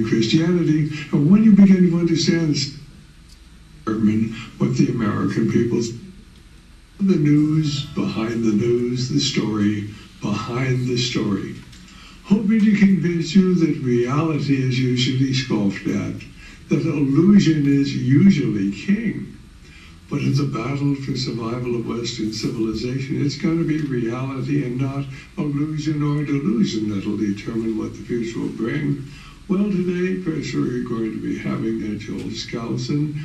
undermine Christianity. And when you begin to understand what the American people's the news, behind the news, the story, behind the story, hoping to convince you that reality is usually scoffed at, that illusion is usually king. But in the battle for survival of Western civilization, it's going to be reality and not illusion or delusion that'll determine what the future will bring. Well, today, Professor, we're going to be having Joel Skousen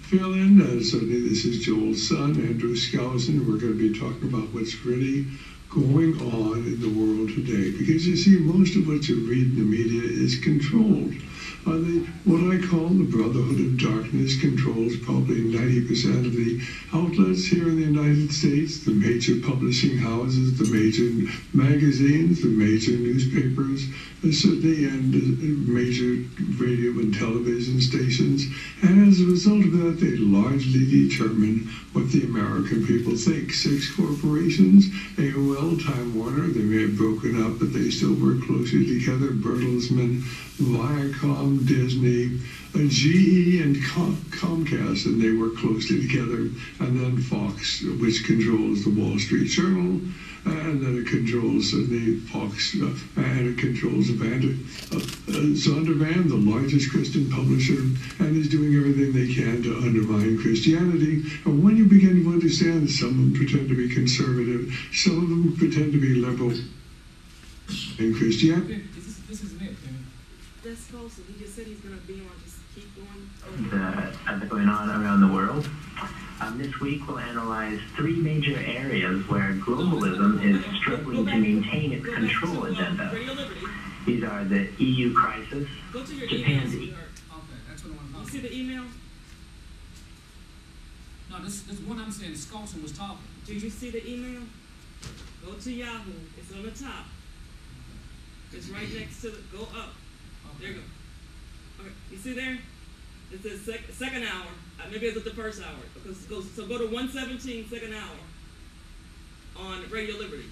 fill in. Certainly, this is Joel's son, Andrew Skousen. We're going to be talking about what's really going on in the world today. Because you see, most of what you read in the media is controlled. What I call the Brotherhood of Darkness controls probably 90% of the outlets here in the United States, the major publishing houses, the major magazines, the major newspapers, certainly, and major radio and television stations. And as a result of that, they largely determine what the American people think. 6 corporations, AOL, Time Warner, they may have broken up, but they still work closely together. Bertelsmann, Viacom, Disney, GE, and Comcast, and they work closely together. And then Fox, which controls the Wall Street Journal, and then it controls the Fox, and it controls Zondervan, the largest Christian publisher, and is doing everything they can to undermine Christianity. And when you begin to understand, some of them pretend to be conservative, some of them pretend to be liberal in Christianity. This isn't it, man. That's Skousen. He just said he's going to be on. Just keep going. That's going on around the world. This week we'll analyze 3 major areas where globalism is struggling to maintain its control agenda. These are the EU crisis, Japan's... Okay, that's what I want to talk about. You see the email? No, this one I'm saying, Skousen was talking. Do you see the email? Go to Yahoo. It's on the top. It's right next to the... Go up. There you go. Okay, you see there? It says second hour. Maybe it's at the first hour. So go to 117, second hour on Radio Liberty.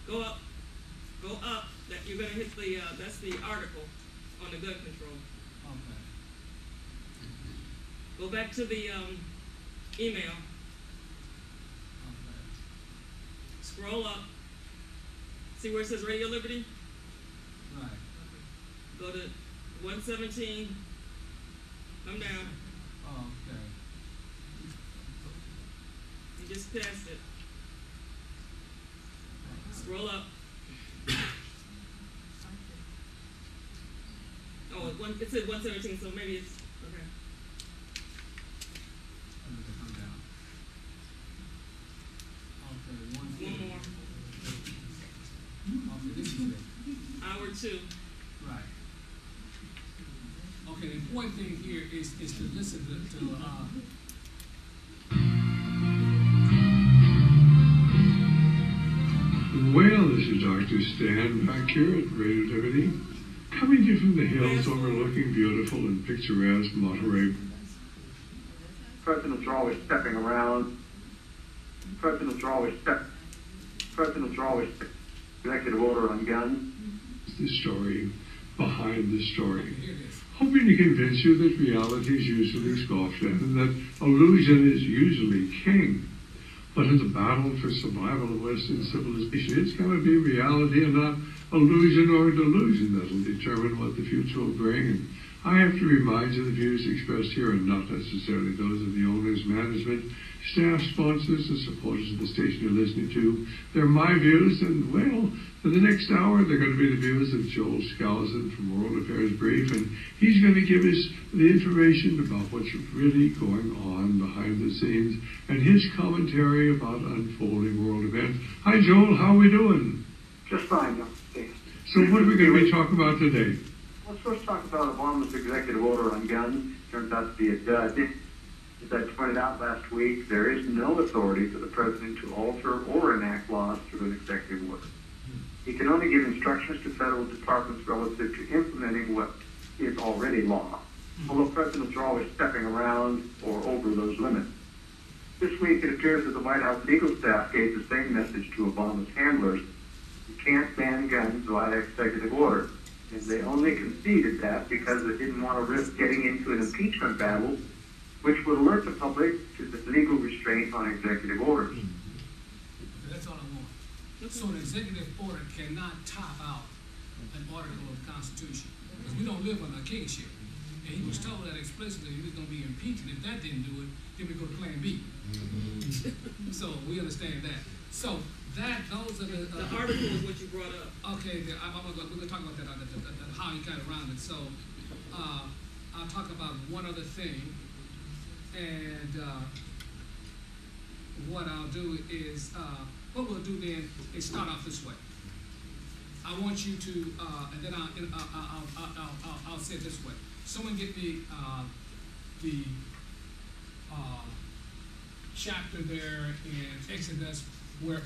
Go up. Go up. That you're gonna hit the. That's the article on the gun control. Okay. Go back to the email. Okay. Scroll up. See where it says Radio Liberty? Right. Go to 117. Come down. Oh, okay. You just passed it. Scroll up. Oh, it said 117, so maybe it's okay. Come down. Okay, One more. Okay, this is it. Hour 2. Right. Okay, the important thing here is to listen to Well, this is Dr. Stan back here at Radio Liberty, coming to you from the hills overlooking beautiful and picturesque Monterey. Presidents are always stepping around. Presidents are always executive order on guns. The story behind the story, hoping to convince you that reality is usually scoffed at and that illusion is usually king. But in the battle for survival of Western civilization, it's going to be reality and not illusion or delusion that will determine what the future will bring. And I have to remind you the views expressed here are not necessarily those of the owners, management, staff, sponsors, and supporters of the station you're listening to. They're my views, and well, for the next hour, they're going to be the views of Joel Skousen from World Affairs Brief, and he's going to give us the information about what's really going on behind the scenes and his commentary about unfolding world events. Hi, Joel. How are we doing? Just fine, Dr. Stan. So what are we going to be talking about today? Let's first talk about Obama's executive order on guns. Turns out to be a dud. As I pointed out last week, there is no authority for the president to alter or enact laws through an executive order. He can only give instructions to federal departments relative to implementing what is already law, although presidents are always stepping around or over those limits. This week, it appears that the White House legal staff gave the same message to Obama's handlers. You can't ban guns without executive order. And they only conceded that because they didn't want to risk getting into an impeachment battle, which would alert the public to the legal restraint on executive orders. Okay, that's all I want. So an executive order cannot top out an article of the Constitution, because we don't live under a kingship. And he was told that explicitly he was going to be impeached, and if that didn't do it, then we go to Plan B. So we understand that. So those are the article is what you brought up. Okay, we're going to talk about that, how he got around it. So I'll talk about one other thing, and what I'll do is, what we'll do then is start off this way. I want you to, and then I'll say it this way. Someone get me the chapter there in Exodus where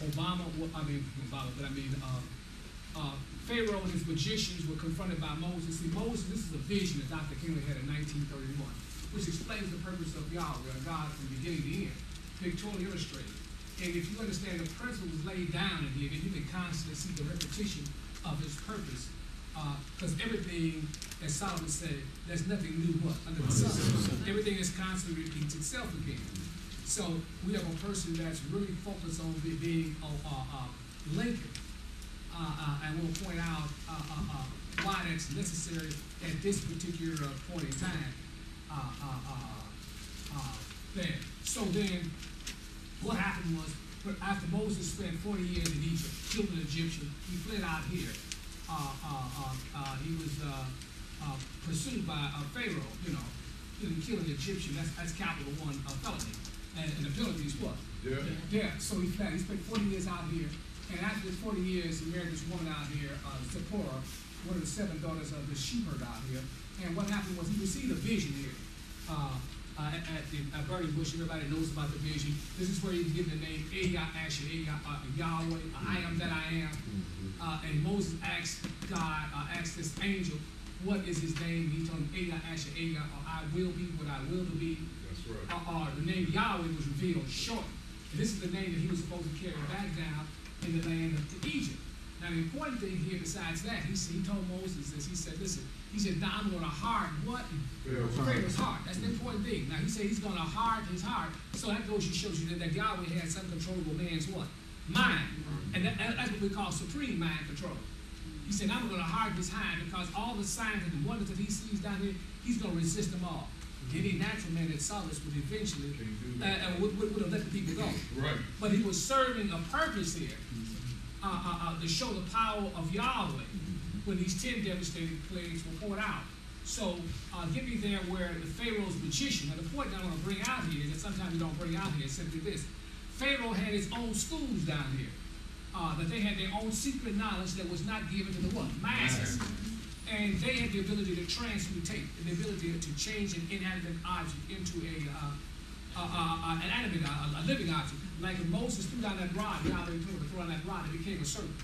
Pharaoh and his magicians were confronted by Moses. See, Moses, this is a vision that Dr. Kinley had in 1931, which explains the purpose of Yahweh, God from beginning to end, pictorially illustrated. And if you understand the principles laid down in here, then you can constantly see the repetition of his purpose. Because everything, as Solomon said, there's nothing new under the sun. Everything is constantly repeats itself again. So we have a person that's really focused on being Lincoln. And we'll point out why that's necessary at this particular point in time. There. So then, what happened was, after Moses spent 40 years in Egypt, killed an Egyptian, he fled out here. He was pursued by Pharaoh, kill an Egyptian, that's capital one felony. And the penalty is what? Yeah. So he fled. He spent 40 years out here. And after this 40 years, he married this woman out here, Zipporah, one of the 7 daughters of the shepherd out here. And what happened was he received a vision here at the burning bush. Everybody knows about the vision. This is where he's given the name Yahweh, I am that I am. And Moses asked God, asked this angel, what is his name? He told him, I will be what I will to be. That's right. The name Yahweh was revealed short. And this is the name that he was supposed to carry back down in the land of Egypt. Now the important thing here besides that, he told Moses this, he said, listen, he said, now I'm going to harden what? Pharaoh's heart. That's the important thing. Now he said he's going to harden his heart. So that goes and shows you that Yahweh has uncontrollable man's what? Mind. And that's what we call supreme mind control. He said, I'm going to harden his heart because all the signs and the wonders that he sees down here, he's going to resist them all. Any natural man that saw this would eventually would have let the people go. Right. But he was serving a purpose here to show the power of Yahweh when these 10 devastating plagues were poured out. So get me there where the Pharaoh's magician, now the point that I want to bring out here is that sometimes we don't bring out here, is simply this. Pharaoh had his own schools down here. That they had their own secret knowledge that was not given to the what? Masses. And they had the ability to transmutate, the ability to change an inanimate object into an animate, a living object. Like when Moses threw down that rod, Yahweh told him to throw down that rod, it became a serpent.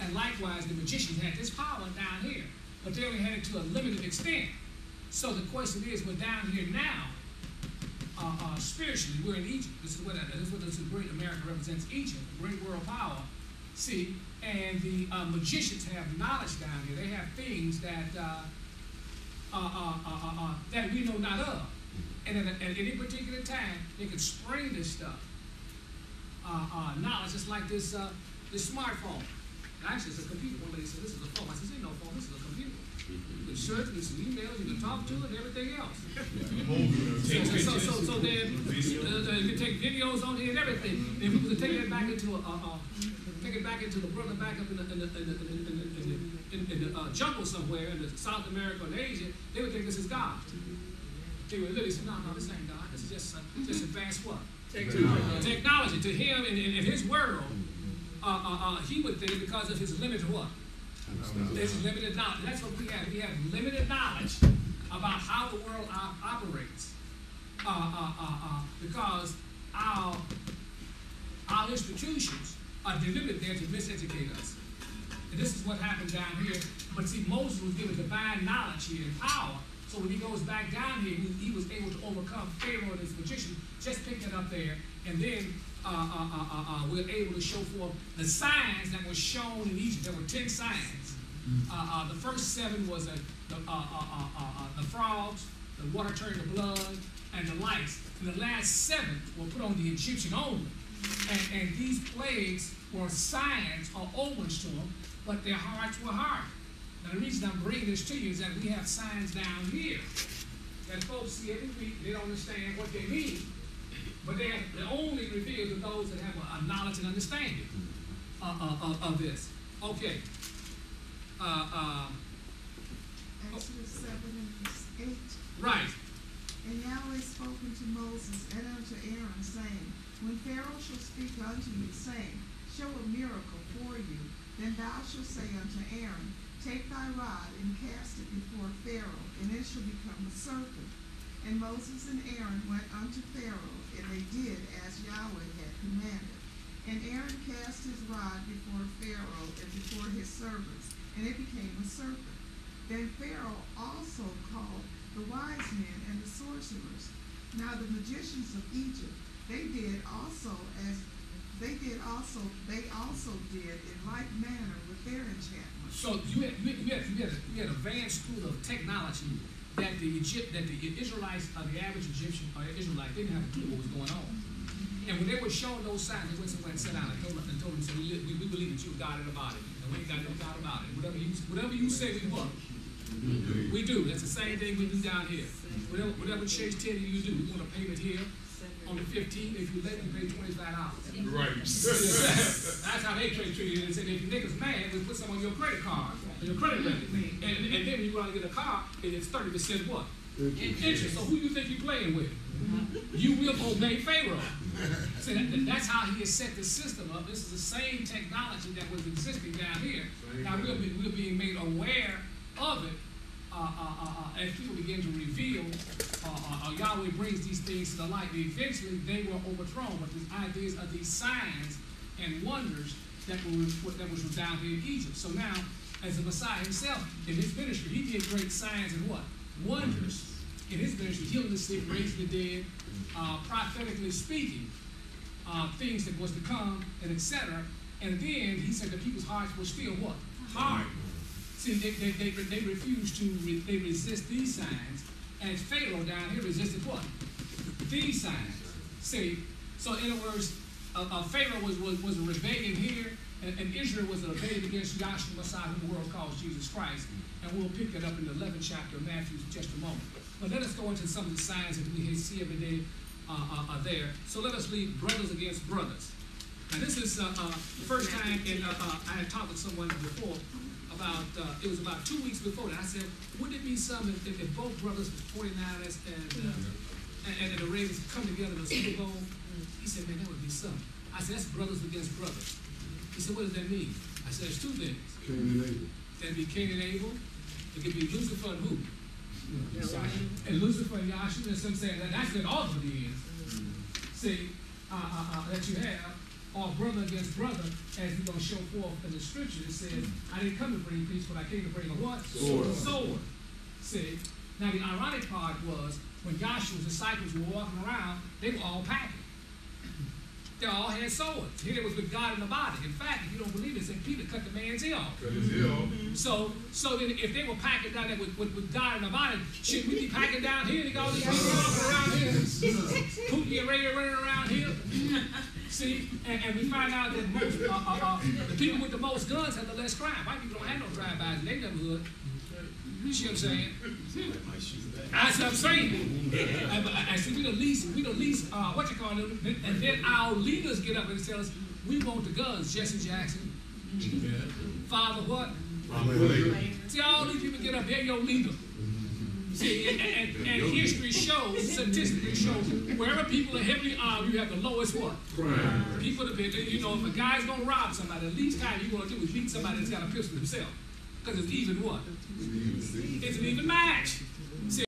And likewise, the magicians had this power down here, but they only had it to a limited extent. So the question is, we're down here now, spiritually, we're in Egypt. This is what this great America represents, Egypt, great world power. See, and the magicians have knowledge down here. They have things that that we know not of. And at any particular time, they can spring this stuff. Knowledge, just like this smartphone. Actually, it's a computer. One lady said, this is a phone. I said, this ain't no phone, this is a computer. You can search, you can see emails, you can talk to it, and everything else. So then you can take videos on here and everything. And if we were to take it back into the brother back up in the jungle somewhere in the South America and Asia, they would think this is God. They would literally say, no, this ain't God. This is just advanced what? Technology. To him in his world, he would think because of his limited what? There's limited knowledge. That's what we have. We have limited knowledge about how the world operates. Because our institutions are delivered there to miseducate us. And this is what happened down here. But see, Moses was given divine knowledge here and power. So when he goes back down here, he was able to overcome Pharaoh and his magician. Just pick that up there. And then we're able to show forth the signs that were shown in Egypt. There were 10 signs. The first 7 was the frogs, the water turning to blood, and the lights. And the last 7 were put on the Egyptian only. And these plagues were signs or omens to them, but their hearts were hard. Now the reason I'm bringing this to you is that we have signs down here that folks see every week. They don't understand what they mean, but they're only revealed to those that have a knowledge and understanding of this. Okay. Exodus 7 and verse 8. Right. And Yahweh spoke unto Moses and unto Aaron, saying, When Pharaoh shall speak unto you, saying, Show a miracle for you, then thou shalt say unto Aaron, Take thy rod and cast it before Pharaoh, and it shall become a serpent. And Moses and Aaron went unto Pharaoh, and they did as Yahweh had commanded. And Aaron cast his rod before Pharaoh and before his servants, and it became a serpent. Then Pharaoh also called the wise men and the sorcerers. Now the magicians of Egypt, they also did in like manner with their enchantments. So you had advanced school of technology that the Israelites, the average Egyptian or Israelite, didn't have a clue what was going on. And when they were shown those signs, they went somewhere and sat down and told them, said, we believe that you're God in the body. And we ain't got no doubt about it. Whatever you say, we work. We do. That's the same thing we do down here. Whatever church tell you do, we want a payment here on the 15th. If you let me pay $25. Right. That's how they treat you. They say if you niggas mad, we put some on your credit card, on your credit record. And then when you go out and get a car, it's 30% what? Interest. So who you think you're playing with? You will obey Pharaoh. So that's how he has set the system up. This is the same technology that was existing down here. Now we're being made aware of it as people begin to reveal. Yahweh brings these things to the light. Eventually, they were overthrown. But these ideas of these signs and wonders that was down here in Egypt. So now, as the Messiah himself in his ministry, he did great signs and what? Wonders in his ministry, healing the sick, raising the dead, prophetically speaking things that was to come, and etc. And then he said the people's hearts were still what? Hard. See, they refused to, they resist these signs, as Pharaoh down here resisted what? These signs. See, so in other words, Pharaoh was a rebellion here, and Israel was a rebellion against Yahshua Messiah, who the world calls Jesus Christ. And we'll pick that up in the 11th chapter of Matthew in just a moment. But let us go into some of the signs that we see every day are there. So let us leave brothers against brothers. Now this is the first time, and I had talked with someone before about, it was about 2 weeks before that. I said, wouldn't it be something if both brothers, 49ers and the Ravens, come together in the Super Bowl? He said, man, that would be something. I said, that's brothers against brothers. He said, what does that mean? I said, there's two things. Cain and Abel. That'd be Cain and Abel. It could be Lucifer and who? And Lucifer and Yahshua, and some saying that's what ultimately is. See, that you have, or brother against brother, as we're going to show forth in the scripture. It says, I didn't come to bring peace, but I came to bring a what? Sword. See, now the ironic part was, when Yahshua's disciples were walking around, they were all packing. They all had swords. Here it was with God in the body. In fact, if you don't believe it, St. Peter cut the man's ear off. Cut his ear off. So then if they were packing down there with God in the body, should we be packing down here? They got all these people around here. Pookie and Ray running around here. See, and we find out that most, the people with the most guns have the less crime. White people don't have no drive-bys in their neighborhood. You see what I'm saying? That's what I'm saying. And see, we the least, and then our leaders get up and tell us, we want the guns, Jesse Jackson. Father what? See, all these people get up, they're your leader. See, and history shows, statistically shows, wherever people are heavily armed, you have the lowest what? Crime. People, you know, if a guy's going to rob somebody, the least time you're going to do is beat somebody that's got a pistol himself. Because it's even what? It's an even match.